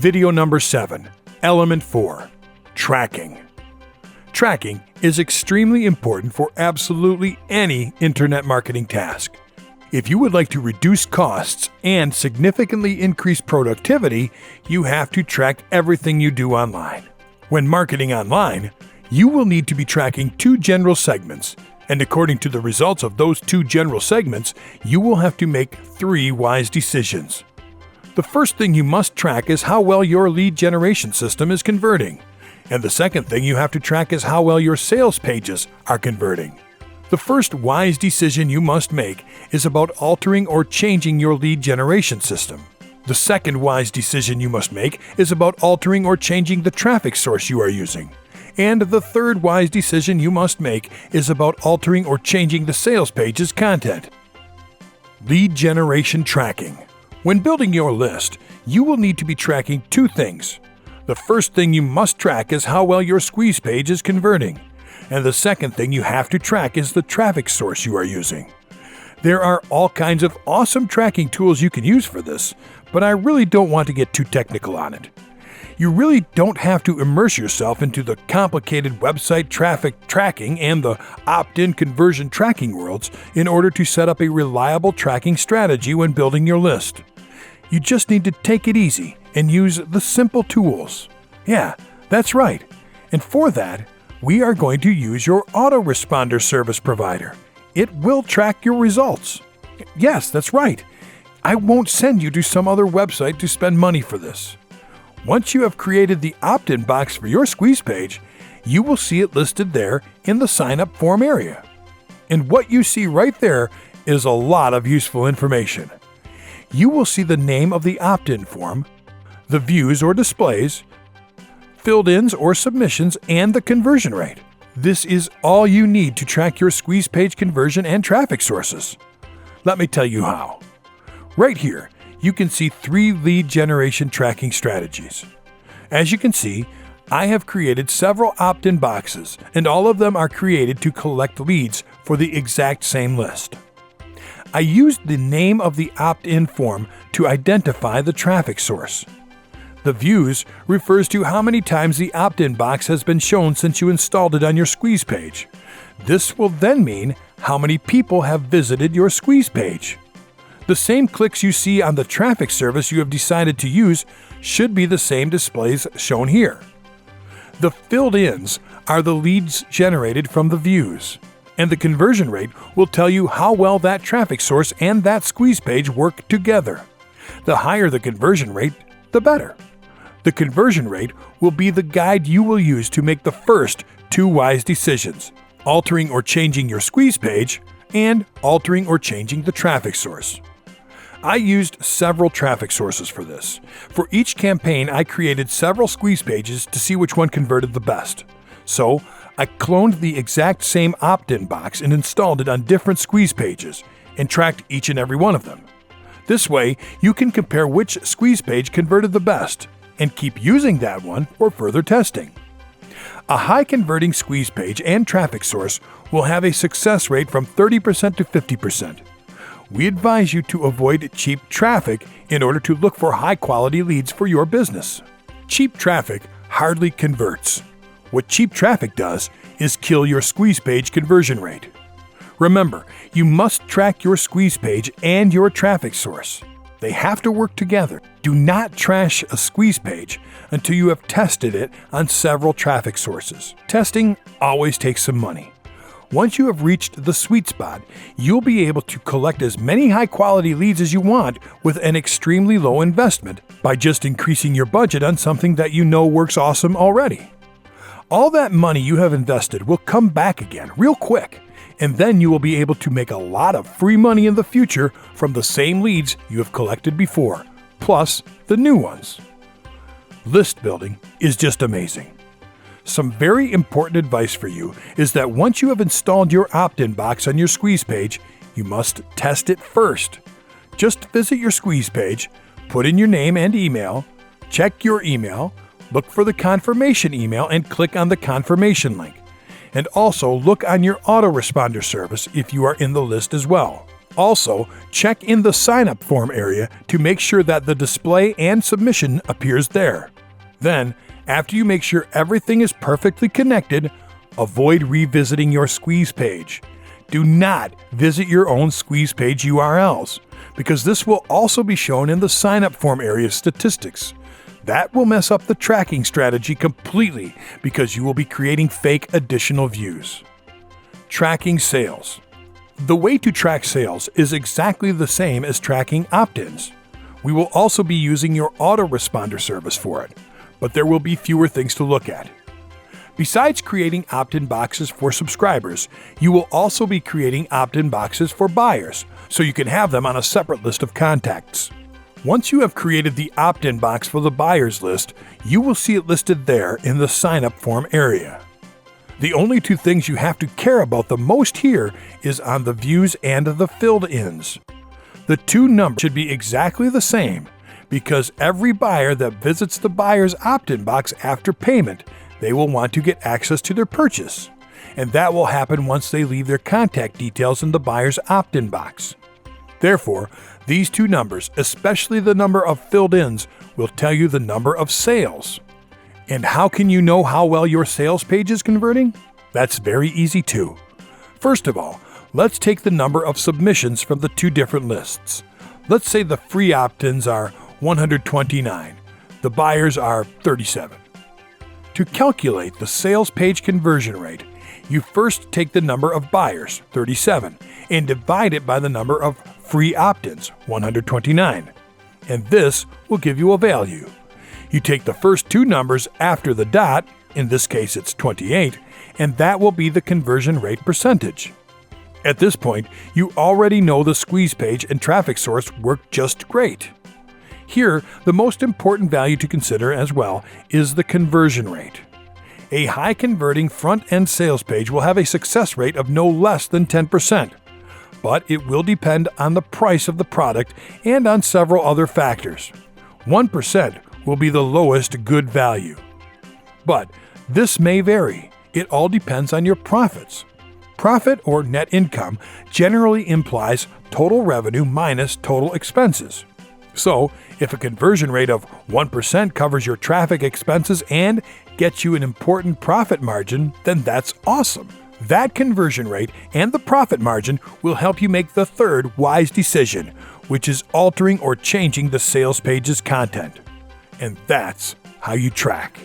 Video number 7, Element 4, Tracking. Tracking is extremely important for absolutely any internet marketing task. If you would like to reduce costs and significantly increase productivity, you have to track everything you do online. When marketing online, you will need to be tracking 2 general segments, and according to the results of those 2 general segments, you will have to make 3 wise decisions. The first thing you must track is how well your lead generation system is converting. And the second thing you have to track is how well your sales pages are converting. The first wise decision you must make is about altering or changing your lead generation system. The second wise decision you must make is about altering or changing the traffic source you are using. And the third wise decision you must make is about altering or changing the sales page's content. Lead generation tracking. When building your list, you will need to be tracking 2 things. The first thing you must track is how well your squeeze page is converting. And the second thing you have to track is the traffic source you are using. There are all kinds of awesome tracking tools you can use for this, but I really don't want to get too technical on it. You really don't have to immerse yourself into the complicated website traffic tracking and the opt-in conversion tracking worlds in order to set up a reliable tracking strategy when building your list. You just need to take it easy and use the simple tools. Yeah, that's right. And for that, we are going to use your autoresponder service provider. It will track your results. Yes, that's right. I won't send you to some other website to spend money for this. Once you have created the opt-in box for your squeeze page, you will see it listed there in the sign-up form area. And what you see right there is a lot of useful information. You will see the name of the opt-in form, the views or displays, filled-ins or submissions, and the conversion rate. This is all you need to track your squeeze page conversion and traffic sources. Let me tell you how. Right here, you can see 3 lead generation tracking strategies. As you can see, I have created several opt-in boxes, and all of them are created to collect leads for the exact same list. I used the name of the opt-in form to identify the traffic source. The views refers to how many times the opt-in box has been shown since you installed it on your squeeze page. This will then mean how many people have visited your squeeze page. The same clicks you see on the traffic service you have decided to use should be the same displays shown here. The filled-ins are the leads generated from the views, and the conversion rate will tell you how well that traffic source and that squeeze page work together. The higher the conversion rate, the better. The conversion rate will be the guide you will use to make the first 2 wise decisions, altering or changing your squeeze page and altering or changing the traffic source. I used several traffic sources for this. For each campaign, I created several squeeze pages to see which one converted the best. So, I cloned the exact same opt-in box and installed it on different squeeze pages and tracked each and every one of them. This way, you can compare which squeeze page converted the best and keep using that one for further testing. A high-converting squeeze page and traffic source will have a success rate from 30% to 50%. We advise you to avoid cheap traffic in order to look for high-quality leads for your business. Cheap traffic hardly converts. What cheap traffic does is kill your squeeze page conversion rate. Remember, you must track your squeeze page and your traffic source. They have to work together. Do not trash a squeeze page until you have tested it on several traffic sources. Testing always takes some money. Once you have reached the sweet spot, you'll be able to collect as many high-quality leads as you want with an extremely low investment by just increasing your budget on something that you know works awesome already. All that money you have invested will come back again real quick, and then you will be able to make a lot of free money in the future from the same leads you have collected before, plus the new ones. List building is just amazing. Some very important advice for you is that once you have installed your opt-in box on your squeeze page, you must test it first. Just visit your squeeze page, put in your name and email, check your email, look for the confirmation email and click on the confirmation link. And also look on your autoresponder service if you are in the list as well. Also, check in the sign-up form area to make sure that the display and submission appears there. Then, after you make sure everything is perfectly connected, avoid revisiting your squeeze page. Do not visit your own squeeze page URLs, because this will also be shown in the sign-up form area statistics. That will mess up the tracking strategy completely because you will be creating fake additional views. Tracking sales. The way to track sales is exactly the same as tracking opt-ins. We will also be using your autoresponder service for it, but there will be fewer things to look at. Besides creating opt-in boxes for subscribers, you will also be creating opt-in boxes for buyers, so you can have them on a separate list of contacts. Once you have created the opt-in box for the buyers list, you will see it listed there in the sign-up form area. The only two things you have to care about the most here is on the views and the filled-ins. The two numbers should be exactly the same, because every buyer that visits the buyer's opt-in box after payment, they will want to get access to their purchase, and that will happen once they leave their contact details in the buyer's opt-in box. Therefore, these two numbers, especially the number of filled-ins, will tell you the number of sales. And how can you know how well your sales page is converting? That's very easy too. First of all, let's take the number of submissions from the two different lists. Let's say the free opt-ins are 129, the buyers are 37. To calculate the sales page conversion rate, you first take the number of buyers, 37, and divide it by the number of free opt-ins, 129. And this will give you a value. You take the first two numbers after the dot, in this case it's 28, and that will be the conversion rate percentage. At this point, you already know the squeeze page and traffic source work just great. Here, the most important value to consider as well is the conversion rate. A high converting front-end sales page will have a success rate of no less than 10%, but it will depend on the price of the product and on several other factors. 1% will be the lowest good value. But this may vary. It all depends on your profits. Profit or net income generally implies total revenue minus total expenses. So, if a conversion rate of 1% covers your traffic expenses and gets you an important profit margin, then that's awesome. That conversion rate and the profit margin will help you make the third wise decision, which is altering or changing the sales page's content. And that's how you track.